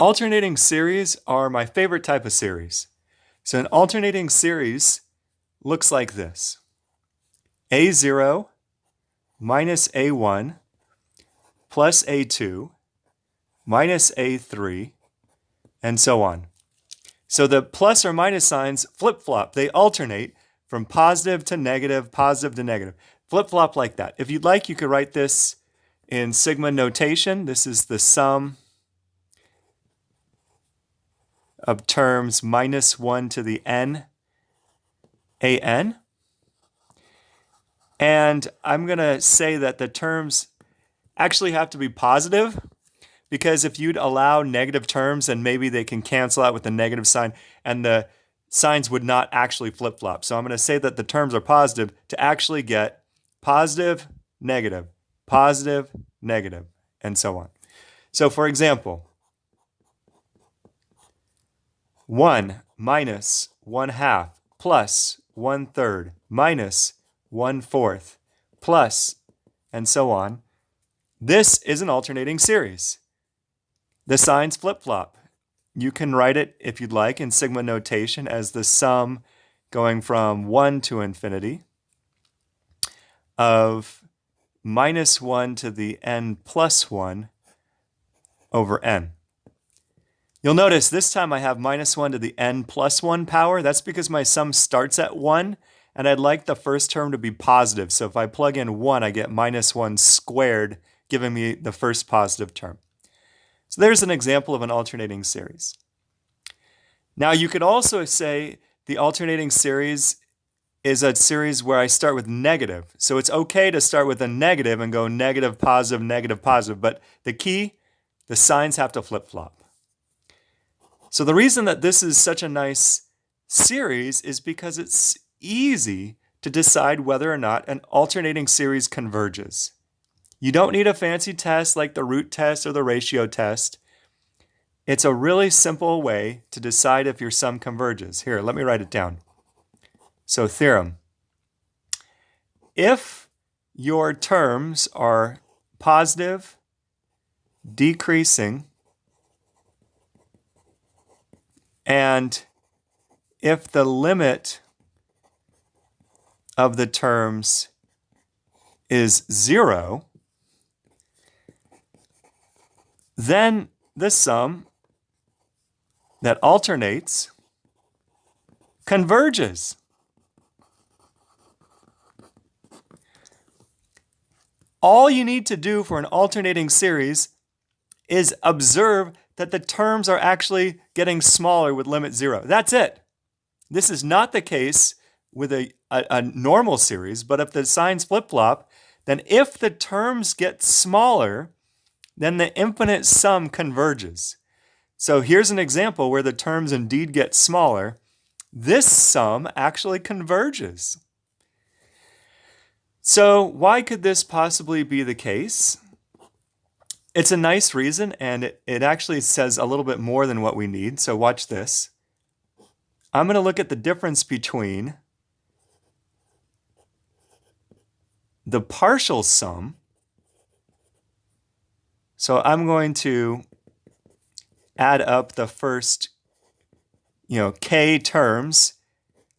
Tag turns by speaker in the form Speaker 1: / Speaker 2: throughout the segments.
Speaker 1: Alternating series are my favorite type of series. So an alternating series looks like this. A0 minus A1 plus A2 minus A3, and so on. So the plus or minus signs flip-flop. They alternate from positive to negative, flip-flop like that. If you'd like, you could write this in sigma notation. This is the sum of terms minus 1 to the n an. And I'm going to say that the terms actually have to be positive, because if you'd allow negative terms, then maybe they can cancel out with the negative sign and the signs would not actually flip-flop. So I'm going to say that the terms are positive to actually get positive, negative, and so on. So for example, 1 minus 1/2 plus 1/3 minus 1/4 plus, and so on. This is an alternating series. The signs flip-flop. You can write it, if you'd like, in sigma notation as the sum going from 1 to infinity of minus 1 to the n plus 1 over n. You'll notice this time I have minus 1 to the n plus 1 power. That's because my sum starts at 1, and I'd like the first term to be positive. So if I plug in 1, I get minus 1 squared, giving me the first positive term. So there's an example of an alternating series. Now you could also say the alternating series is a series where I start with negative. So it's okay to start with a negative and go negative, positive, but the key, the signs have to flip-flop. So the reason that this is such a nice series is because it's easy to decide whether or not an alternating series converges. You don't need a fancy test like the root test or the ratio test. It's a really simple way to decide if your sum converges. Here, let me write it down. So theorem. If your terms are positive, decreasing, and if the limit of the terms is 0, then the sum that alternates converges. All you need to do for an alternating series is observe that the terms are actually getting smaller with limit 0. That's it. This is not the case with a normal series, but if the signs flip-flop, then if the terms get smaller, then the infinite sum converges. So here's an example where the terms indeed get smaller. This sum actually converges. So why could this possibly be the case? It's a nice reason, and it actually says a little bit more than what we need. So watch this. I'm going to look at the difference between the partial sum. So I'm going to add up the first, k terms.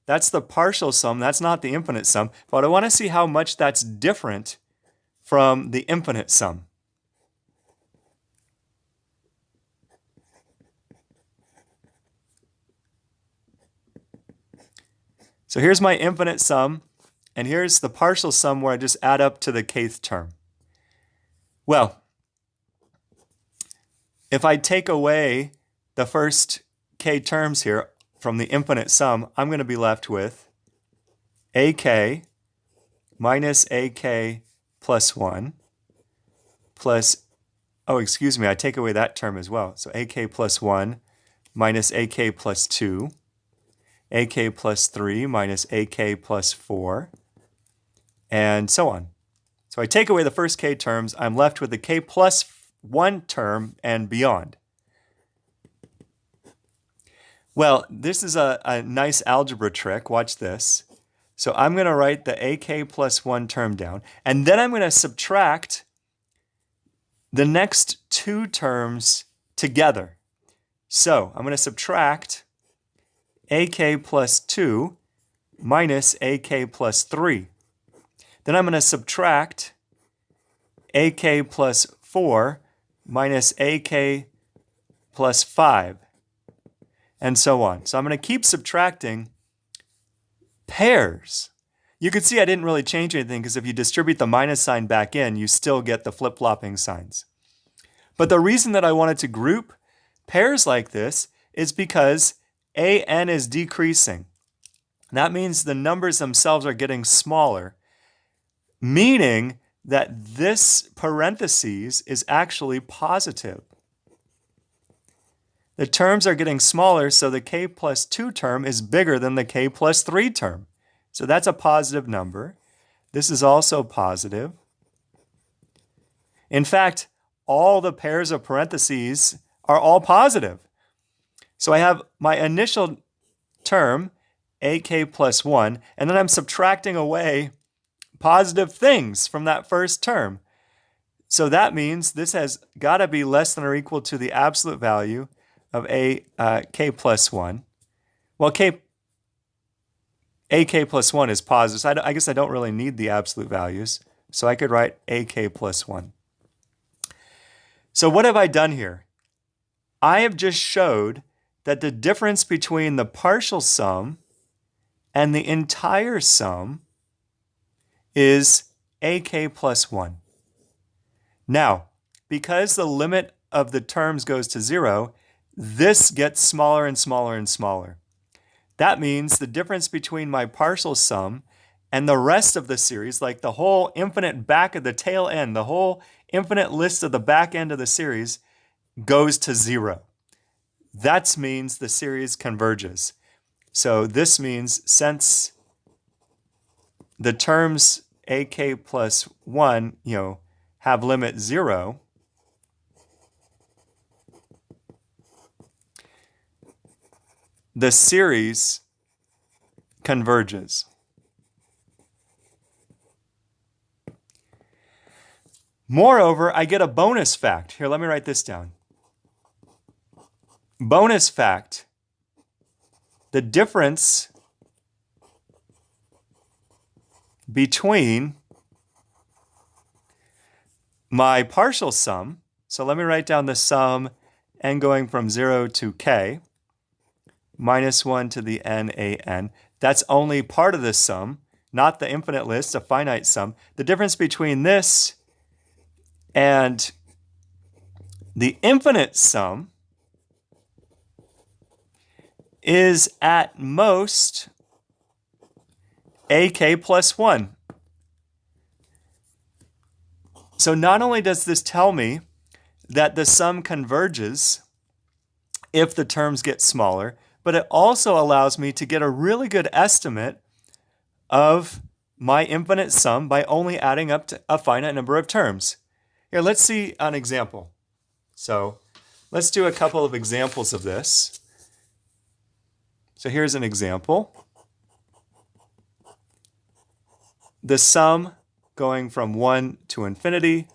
Speaker 1: That's the partial sum. That's not the infinite sum. But I want to see how much that's different from the infinite sum. So here's my infinite sum, and here's the partial sum where I just add up to the kth term. Well, if I take away the first k terms here from the infinite sum, I'm going to be left with ak minus ak plus 1 plus, I take away that term as well. So ak plus 1 minus ak plus 2, ak plus 3 minus ak plus 4, and so on. So I take away the first k terms, I'm left with the k plus 1 term and beyond. Well, this is a nice algebra trick. Watch this. So I'm going to write the ak plus 1 term down, and then I'm going to subtract the next two terms together. So I'm going to subtract AK plus 2 minus AK plus 3. Then I'm going to subtract AK plus 4 minus AK plus 5, and so on. So I'm going to keep subtracting pairs. You can see I didn't really change anything because if you distribute the minus sign back in, you still get the flip-flopping signs. But the reason that I wanted to group pairs like this is because AN is decreasing. That means the numbers themselves are getting smaller, meaning that this parentheses is actually positive. The terms are getting smaller, so the k plus 2 term is bigger than the k plus 3 term. So that's a positive number. This is also positive. In fact, all the pairs of parentheses are all positive. So I have my initial term, AK plus 1, and then I'm subtracting away positive things from that first term. So that means this has got to be less than or equal to the absolute value of k plus 1. Well, AK plus 1 is positive, so I guess I don't really need the absolute values. So I could write AK plus 1. So what have I done here? I have just showed that the difference between the partial sum and the entire sum is AK plus 1. Now, because the limit of the terms goes to 0, this gets smaller and smaller and smaller. That means the difference between my partial sum and the rest of the series, like the whole infinite back of the tail end, the whole infinite list of the back end of the series, goes to 0. That means the series converges. So this means since the terms AK plus 1, have limit 0, the series converges. Moreover, I get a bonus fact. Here, let me write this down. Bonus fact: the difference between my partial sum, so let me write down the sum n going from 0 to k, minus 1 to the NaN. That's only part of the sum, not the infinite list, a finite sum. The difference between this and the infinite sum is at most AK plus 1. So not only does this tell me that the sum converges if the terms get smaller, but it also allows me to get a really good estimate of my infinite sum by only adding up to a finite number of terms. Here, let's see an example. So let's do a couple of examples of this. So here's an example. The sum going from 1 to infinity,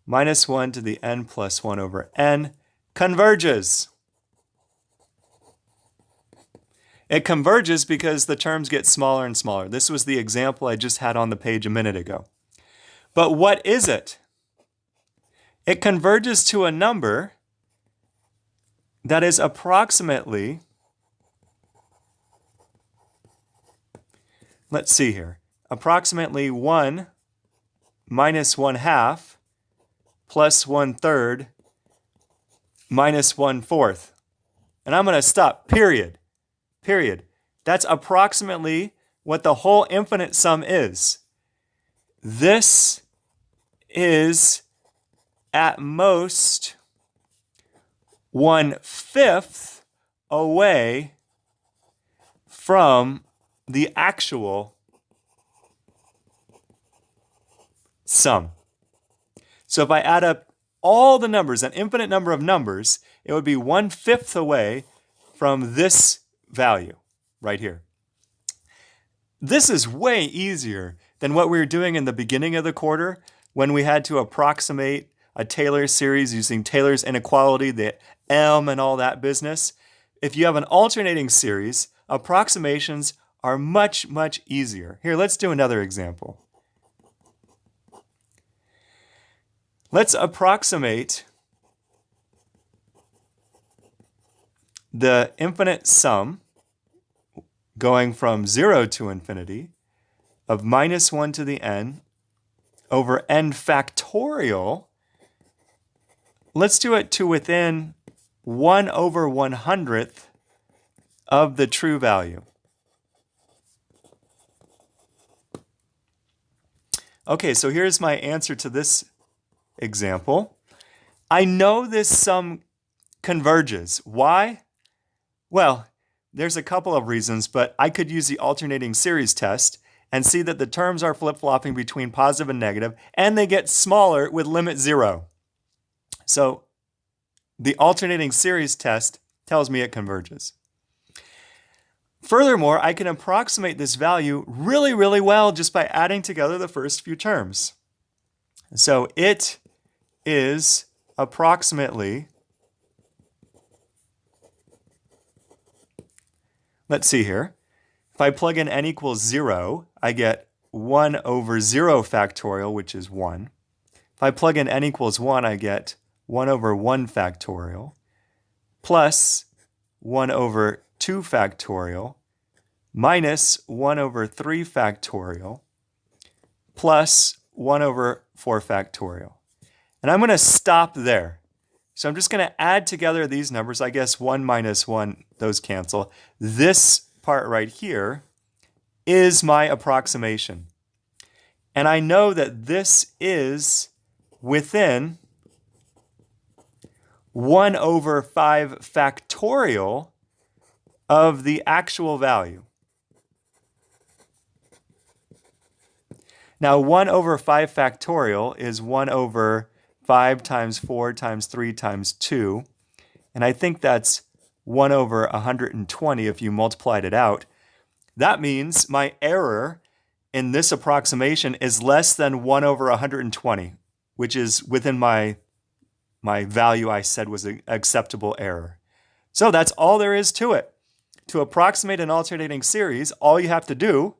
Speaker 1: minus 1 to the n plus 1 over n, converges. It converges because the terms get smaller and smaller. This was the example I just had on the page a minute ago. But what is it? It converges to a number that is approximately, let's see here, approximately 1 minus 1/2 plus 1/3 minus 1/4. And I'm going to stop, period. Period. That's approximately what the whole infinite sum is. This is at most 1/5 away from the actual sum. So if I add up all the numbers, an infinite number of numbers, it would be 1/5 away from this value right here. This is way easier than what we were doing in the beginning of the quarter when we had to approximate a Taylor series using Taylor's inequality, the M and all that business. If you have an alternating series, approximations are much, much easier. Here, let's do another example. Let's approximate the infinite sum going from 0 to infinity of minus 1 to the n over n factorial. Let's do it to within 1 over 100th of the true value. Okay, so here's my answer to this example. I know this sum converges. Why? Well, there's a couple of reasons, but I could use the alternating series test and see that the terms are flip-flopping between positive and negative, and they get smaller with limit 0. So the alternating series test tells me it converges. Furthermore, I can approximate this value really, really well just by adding together the first few terms. So it is approximately, let's see here. If I plug in n equals 0, I get 1 over 0 factorial, which is 1. If I plug in n equals 1, I get 1 over 1 factorial, plus 1 over 2 factorial, minus 1 over 3 factorial, plus 1 over 4 factorial. And I'm going to stop there. So I'm just going to add together these numbers. I guess 1 minus 1, those cancel. This part right here is my approximation. And I know that this is within 1 over 5 factorial of the actual value. Now, 1 over 5 factorial is 1 over 5 times 4 times 3 times 2. And I think that's 1 over 120 if you multiplied it out. That means my error in this approximation is less than 1 over 120, which is within my value I said was an acceptable error. So that's all there is to it. To approximate an alternating series, all you have to do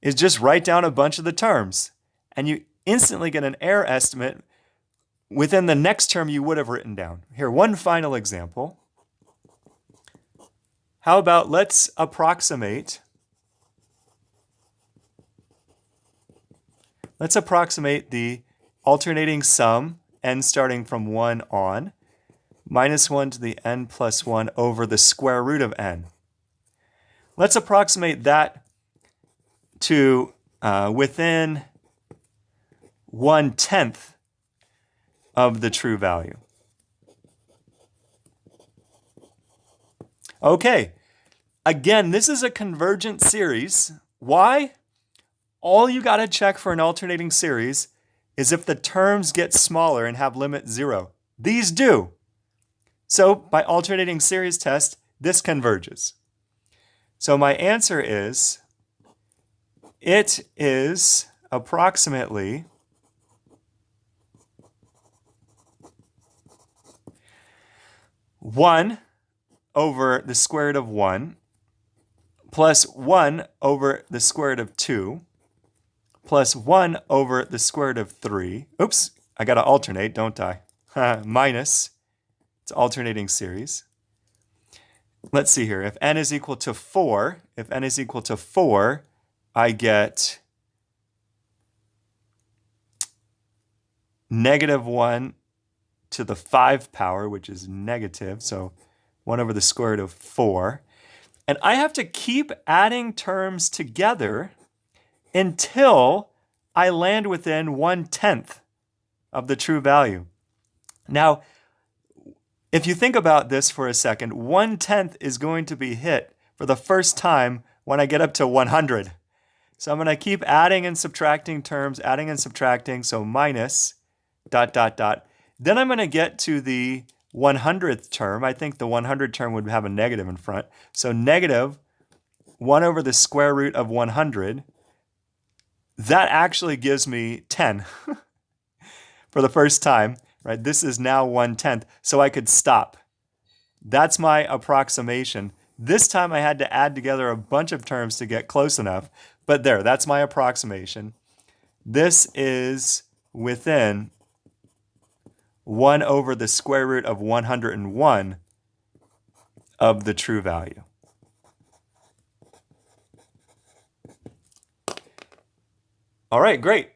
Speaker 1: is just write down a bunch of the terms, and you instantly get an error estimate within the next term you would have written down. Here, one final example. How about let's approximate the alternating sum, n starting from 1 on, minus 1 to the n plus 1 over the square root of n. Let's approximate that to within 1/10 of the true value. Okay, again, this is a convergent series. Why? All you got to check for an alternating series is if the terms get smaller and have limit 0. These do. So by alternating series test, this converges. So my answer is, it is approximately one over the square root of 1 plus 1 over the square root of 2 plus 1 over the square root of 3. Oops, I got to alternate, don't I? Minus, it's alternating series. Let's see here. If n is equal to 4, I get negative 1 to the 5 power, which is negative, so 1 over the square root of 4. And I have to keep adding terms together until I land within 1/10 of the true value. Now, if you think about this for a second, 1/10 is going to be hit for the first time when I get up to 100. So I'm going to keep adding and subtracting terms, adding and subtracting, so minus, ... Then I'm going to get to the 100th term. I think the 100 term would have a negative in front. So negative 1 over the square root of 100. That actually gives me 10. for the first time, right? This is now 1/10, so I could stop. That's my approximation. This time I had to add together a bunch of terms to get close enough, but there, that's my approximation. This is within 1 over the square root of 101 of the true value. All right, great.